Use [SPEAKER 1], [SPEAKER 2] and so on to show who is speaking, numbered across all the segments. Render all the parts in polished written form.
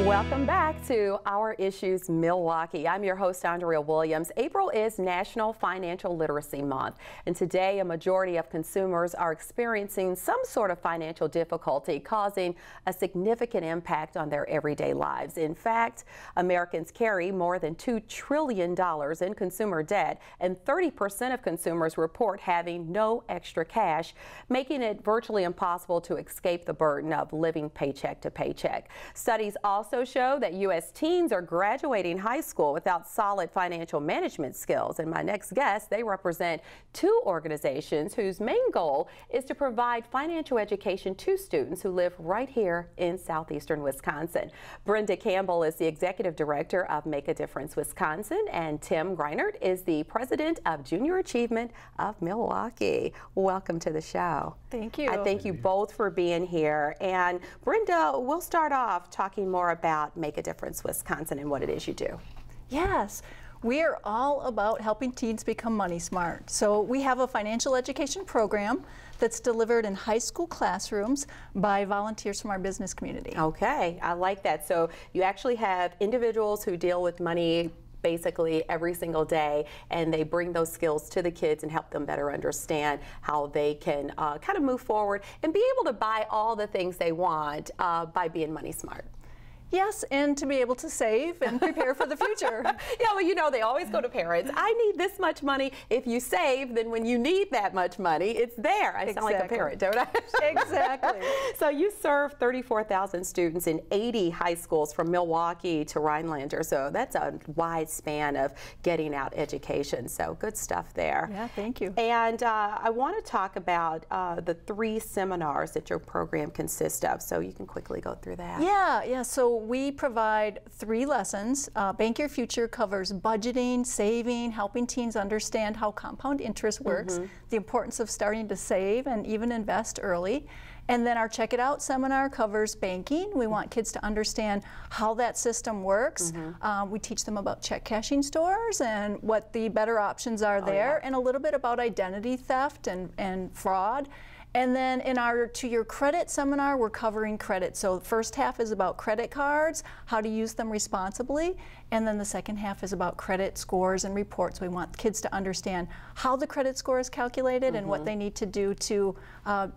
[SPEAKER 1] Welcome back to Our Issues Milwaukee. I'm your host, Andrea Williams. April is National Financial Literacy Month, and today a majority of consumers are experiencing some sort of financial difficulty, causing a significant impact on their everyday lives. In fact, Americans carry more than $2 trillion in consumer debt, and 30% of consumers report having no extra cash, making it virtually impossible to escape the burden of living paycheck to paycheck. Studies also show that U.S. teens are graduating high school without solid financial management skills. And my next guest, they represent two organizations whose main goal is to provide financial education to students who live right here in southeastern Wisconsin. Brenda Campbell is the executive director of Make a Difference Wisconsin, and Tim Greinert is the president of Junior Achievement of Milwaukee. Welcome to the show.
[SPEAKER 2] Thank you.
[SPEAKER 1] I thank you both for being here. And Brenda, we'll start off talking more about Make a Difference Wisconsin and what it is you do.
[SPEAKER 2] Yes, we are all about helping teens become money smart. So we have a financial education program that's delivered in high school classrooms by volunteers from our business community.
[SPEAKER 1] Okay, I like that. So you actually have individuals who deal with money basically every single day, and they bring those skills to the kids and help them better understand how they can kind of move forward and be able to buy all the things they want by being money smart.
[SPEAKER 2] Yes, and to be able to save and prepare for the future.
[SPEAKER 1] Yeah, well, you know, they always go to parents. I need this much money. If you save, then when you need that much money, it's there. I sound like a parent, don't I?
[SPEAKER 2] Exactly.
[SPEAKER 1] So you serve 34,000 students in 80 high schools from Milwaukee to Rhinelander. So that's a wide span of getting out education. So good stuff there.
[SPEAKER 2] Yeah, thank you.
[SPEAKER 1] And I want to talk about the 3 seminars that your program consists of. So you can quickly go through that.
[SPEAKER 2] Yeah. So we provide 3 lessons. Bank Your Future covers budgeting, saving, helping teens understand how compound interest works, the importance of starting to save and even invest early. And then our Check It Out seminar covers banking. We want kids to understand how that system works. We teach them about check cashing stores and what the better options are there, and a little bit about identity theft and fraud. And then in our To Your Credit seminar, we're covering credit. So the first half is about credit cards, how to use them responsibly, and then the second half is about credit scores and reports. We want kids to understand how the credit score is calculated and what they need to do to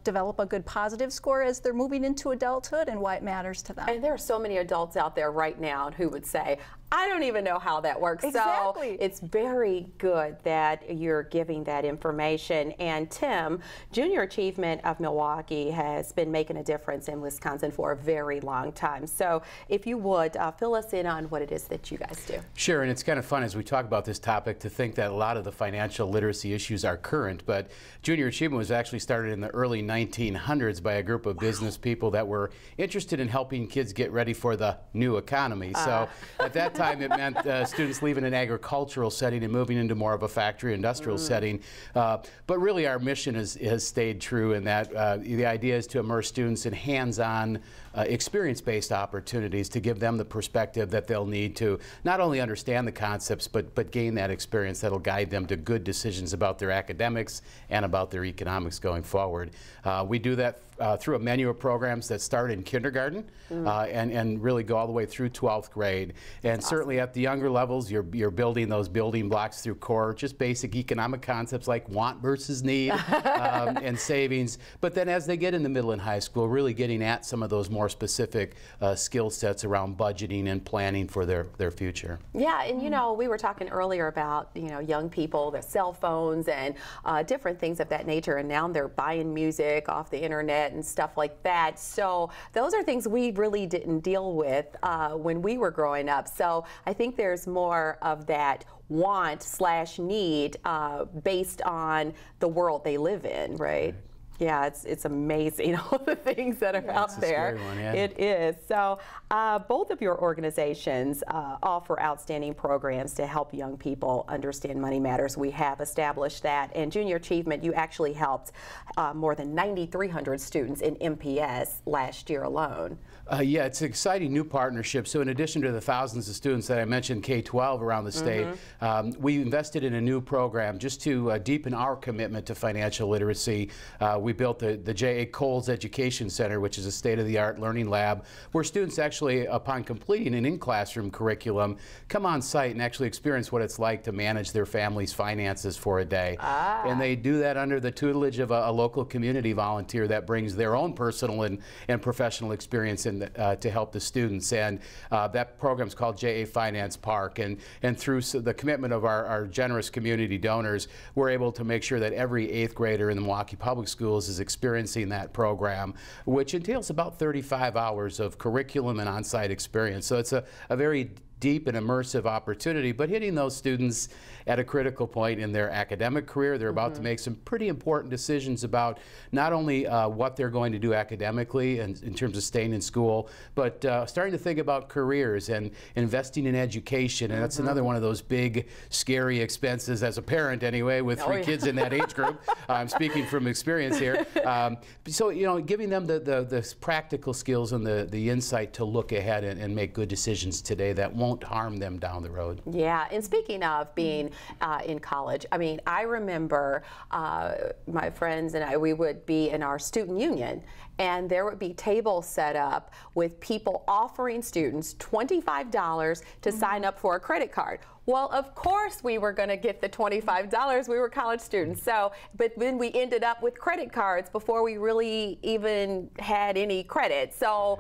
[SPEAKER 2] develop a good positive score as they're moving into adulthood and why it matters to them.
[SPEAKER 1] And there are so many adults out there right now who would say, I don't even know how that works.
[SPEAKER 2] Exactly.
[SPEAKER 1] So it's very good that you're giving that information. And Tim, Junior Achievement of Milwaukee has been making a difference in Wisconsin for a very long time. So if you would, fill us in on what it is that you guys do.
[SPEAKER 3] Sure, and it's kind of fun as we talk about this topic to think that a lot of the financial literacy issues are current, but Junior Achievement was actually started in the early 1900s by a group of business people that were interested in helping kids get ready for the new economy. So at that time it meant students leaving an agricultural setting and moving into more of a factory industrial setting. But really our mission has stayed true in that the idea is to immerse students in hands-on experience-based opportunities to give them the perspective that they'll need to not only understand the concepts but gain that experience that'll guide them to good decisions about their academics and about their economics going forward. We do that through a menu of programs that start in kindergarten and really go all the way through 12th grade. And certainly at the younger levels, you're building those building blocks through core, just basic economic concepts like want versus need and savings. But then as they get in the middle and high school, really getting at some of those more specific skill sets around budgeting and planning for their future.
[SPEAKER 1] Yeah, and you know, we were talking earlier about, you know, young people, their cell phones and different things of that nature, and now they're buying music off the internet and stuff like that. So those are things we really didn't deal with when we were growing up. So I think there's more of that want/need based on the world they live in, right? Yeah, it's amazing all the things that are out there.
[SPEAKER 3] Scary one, yeah.
[SPEAKER 1] It is. So both of your organizations offer outstanding programs to help young people understand money matters. We have established that. And Junior Achievement, you actually helped more than 9,300 students in MPS last year alone.
[SPEAKER 3] Yeah, it's an exciting new partnership. So in addition to the thousands of students that I mentioned, K-12 around the state, we invested in a new program just to deepen our commitment to financial literacy. We we built the J.A. Coles Education Center, which is a state-of-the-art learning lab where students actually, upon completing an in-classroom curriculum, come on site and actually experience what it's like to manage their family's finances for a day. And they do that under the tutelage of a local community volunteer that brings their own personal and professional experience to help the students. And that program is called J.A. Finance Park. And through the commitment of our generous community donors, we're able to make sure that every 8th grader in the Milwaukee Public Schools is experiencing that program, which entails about 35 hours of curriculum and on-site experience. So it's a very deep and immersive opportunity, but hitting those students at a critical point in their academic career. They're about to make some pretty important decisions about not only what they're going to do academically and in terms of staying in school, but starting to think about careers and investing in education. And that's another one of those big, scary expenses as a parent anyway, with 3 kids in that age group. I'm speaking from experience here. So, you know, giving them the practical skills and the insight to look ahead and make good decisions today that won't harm them down the road.
[SPEAKER 1] Yeah, and speaking of being in college, I mean, I remember my friends and I, we would be in our student union, and there would be tables set up with people offering students $25 to sign up for a credit card. Well, of course we were going to get the $25. We were college students. So, but then we ended up with credit cards before we really even had any credit. So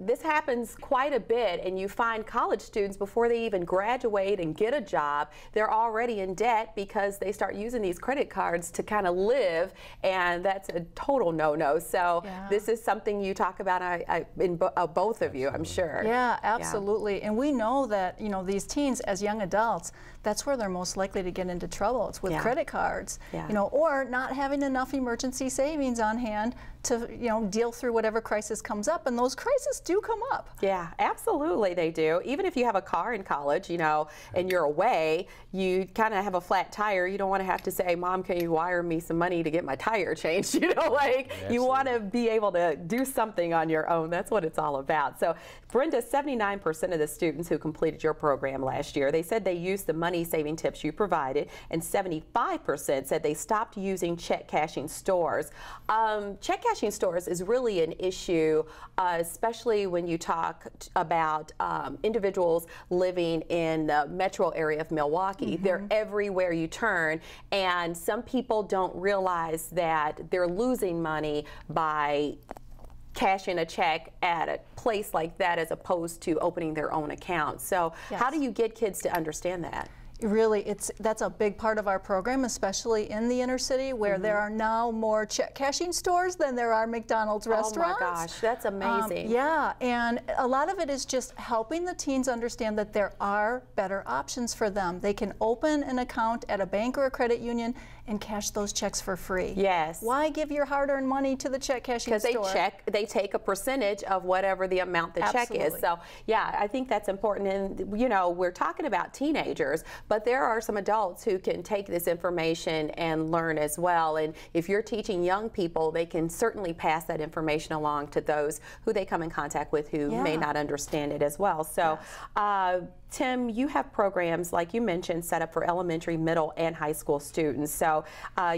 [SPEAKER 1] this happens quite a bit, and you find college students before they even graduate and get a job, they're already in debt because they start using these credit cards to kind of live, and that's a total no-no. So this is something you talk about in both of you, I'm sure.
[SPEAKER 2] Yeah, absolutely. And we know that, you know, these teens as young adults, that's where they're most likely to get into trouble. It's with credit cards, you know, or not having enough emergency savings on hand to, you know, deal through whatever crisis comes up, and those crises do come up.
[SPEAKER 1] Yeah, absolutely they do. Even if you have a car in college, you know, and you're away, you kind of have a flat tire, you don't want to have to say, Mom, can you wire me some money to get my tire changed? You know, like, you want to be able to do something on your own. That's what it's all about. So, Brenda, 79% of the students who completed your program last year, they said they used the money saving tips you provided, and 75% said they stopped using check cashing stores. Check cashing stores is really an issue, especially when you talk about individuals living in the metro area of Milwaukee. They're everywhere you turn, and some people don't realize that they're losing money by cashing a check at a place like that as opposed to opening their own account. So how do you get kids to understand that?
[SPEAKER 2] Really, that's a big part of our program, especially in the inner city, where there are now more check cashing stores than there are McDonald's restaurants.
[SPEAKER 1] Oh my gosh, that's amazing.
[SPEAKER 2] Yeah, and a lot of it is just helping the teens understand that there are better options for them. They can open an account at a bank or a credit union and cash those checks for free.
[SPEAKER 1] Yes.
[SPEAKER 2] Why give your hard-earned money to the check cashing store?
[SPEAKER 1] Because they take a percentage of whatever the amount the check is. So yeah, I think that's important. And you know, we're talking about teenagers, but there are some adults who can take this information and learn as well. And if you're teaching young people, they can certainly pass that information along to those who they come in contact with who may not understand it as well. So Tim, you have programs, like you mentioned, set up for elementary, middle, and high school students. So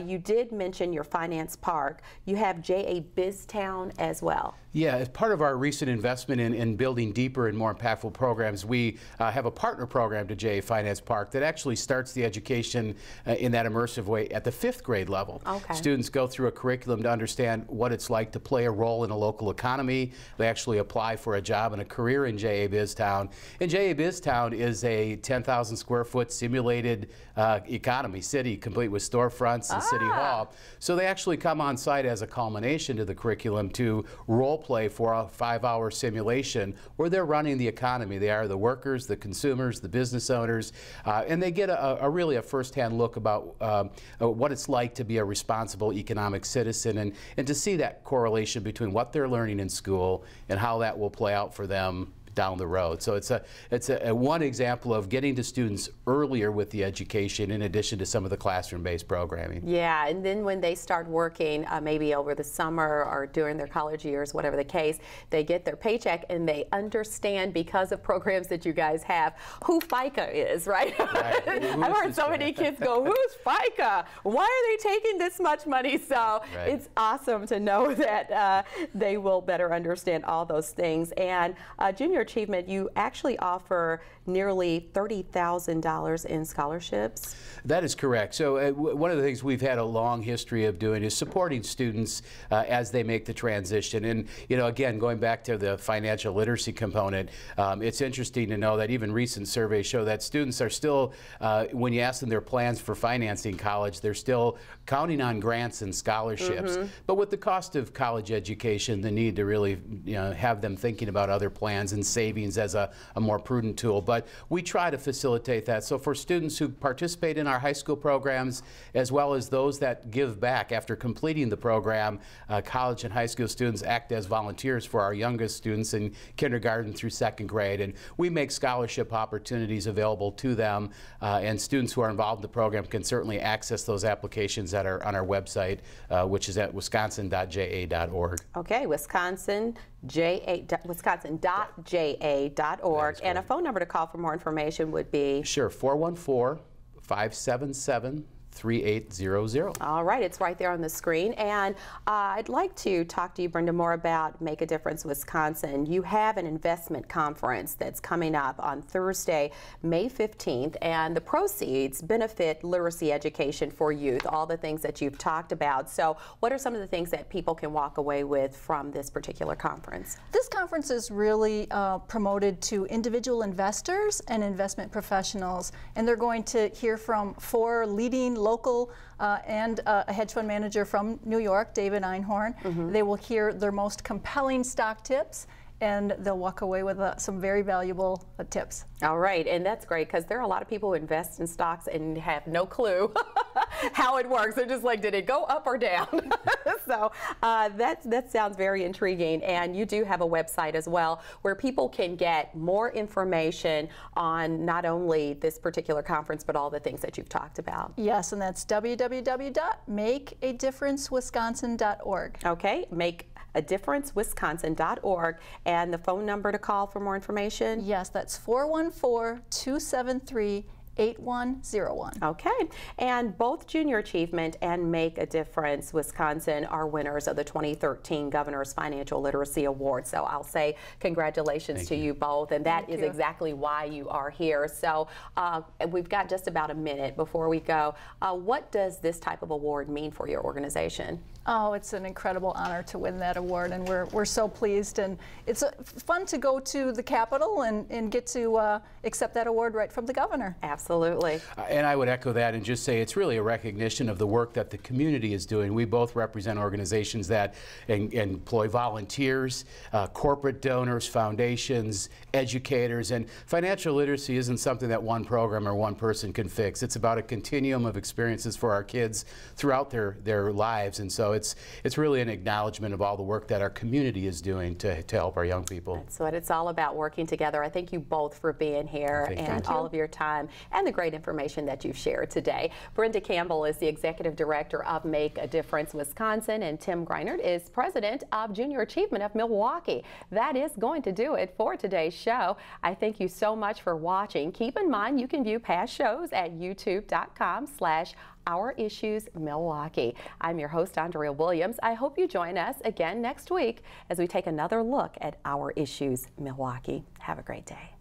[SPEAKER 1] you did mention your Finance Park. You have J.A. BizTown as well.
[SPEAKER 3] Yeah, as part of our recent investment in building deeper and more impactful programs, we have a partner program to J.A. Finance Park that actually starts the education in that immersive way at the 5th grade level. Okay. Students go through a curriculum to understand what it's like to play a role in a local economy. They actually apply for a job and a career in J.A. BizTown. And J.A. BizTown is a 10,000 square foot simulated economy, city, complete with storefronts and city hall. So they actually come on site as a culmination to the curriculum to role play for a 5-hour simulation where they're running the economy. They are the workers, the consumers, the business owners, and they get really a first-hand look about what it's like to be a responsible economic citizen, and to see that correlation between what they're learning in school and how that will play out for them down the road. So it's a one example of getting to students earlier with the education in addition to some of the classroom-based programming.
[SPEAKER 1] Yeah, and then when they start working, maybe over the summer or during their college years, whatever the case, they get their paycheck and they understand, because of programs that you guys have, who FICA is, right?
[SPEAKER 3] Right.
[SPEAKER 1] I've heard so many kids go, who's FICA? Why are they taking this much money? So it's awesome to know that they will better understand all those things. And Junior Achievement, you actually offer nearly $30,000 in scholarships.
[SPEAKER 3] That is correct. So one of the things we've had a long history of doing is supporting students as they make the transition. And again, going back to the financial literacy component, it's interesting to know that even recent surveys show that students are still, when you ask them their plans for financing college, they're still counting on grants and scholarships. But with the cost of college education, the need to really have them thinking about other plans and savings as a more prudent tool. But we try to facilitate that. So for students who participate in our high school programs, as well as those that give back after completing the program, college and high school students act as volunteers for our youngest students in kindergarten through 2nd grade. And we make scholarship opportunities available to them. And students who are involved in the program can certainly access those applications that are on our website, which is at wisconsin.ja.org.
[SPEAKER 1] Okay, wisconsin.ja.org. And a phone number to call for more information would be?
[SPEAKER 3] Sure, 414-577-3800.
[SPEAKER 1] All right, it's right there on the screen. And I'd like to talk to you, Brenda, more about Make a Difference Wisconsin. You have an investment conference that's coming up on Thursday, May 15th, and the proceeds benefit literacy education for youth, all the things that you've talked about. So what are some of the things that people can walk away with from this particular conference?
[SPEAKER 2] This conference is really promoted to individual investors and investment professionals, and they're going to hear from 4 leading local and a hedge fund manager from New York, David Einhorn. They will hear their most compelling stock tips, and they'll walk away with some very valuable tips.
[SPEAKER 1] All right, and that's great because there are a lot of people who invest in stocks and have no clue how it works. They're just like, did it go up or down? So that sounds very intriguing. And you do have a website as well where people can get more information on not only this particular conference, but all the things that you've talked about.
[SPEAKER 2] Yes, and that's www.makeadifferencewisconsin.org.
[SPEAKER 1] Okay, makeadifferencewisconsin.org. And the phone number to call for more information?
[SPEAKER 2] Yes, that's 414-273-8101.
[SPEAKER 1] Okay, and both Junior Achievement and Make a Difference Wisconsin are winners of the 2013 Governor's Financial Literacy Award. So I'll say congratulations to you both, and that is exactly why you are here. So we've got just about a minute before we go. What does this type of award mean for your organization?
[SPEAKER 2] Oh, it's an incredible honor to win that award, and we're so pleased. And it's fun to go to the Capitol and get to accept that award right from the governor.
[SPEAKER 1] Absolutely.
[SPEAKER 3] And I would echo that and just say it's really a recognition of the work that the community is doing. We both represent organizations that employ volunteers, corporate donors, foundations, educators, and financial literacy isn't something that one program or one person can fix. It's about a continuum of experiences for our kids throughout their lives, and so it's really an acknowledgement of all the work that our community is doing to help our young people.
[SPEAKER 1] That's what it's all about, working together. I thank you both for being here and all of your time and the great information that you've shared today. Brenda Campbell is the Executive Director of Make a Difference Wisconsin, and Tim Greinert is President of Junior Achievement of Milwaukee. That is going to do it for today's show. I thank you so much for watching. Keep in mind you can view past shows at youtube.com/Our Issues Milwaukee. I'm your host, Andrea Williams. I hope you join us again next week as we take another look at Our Issues Milwaukee. Have a great day.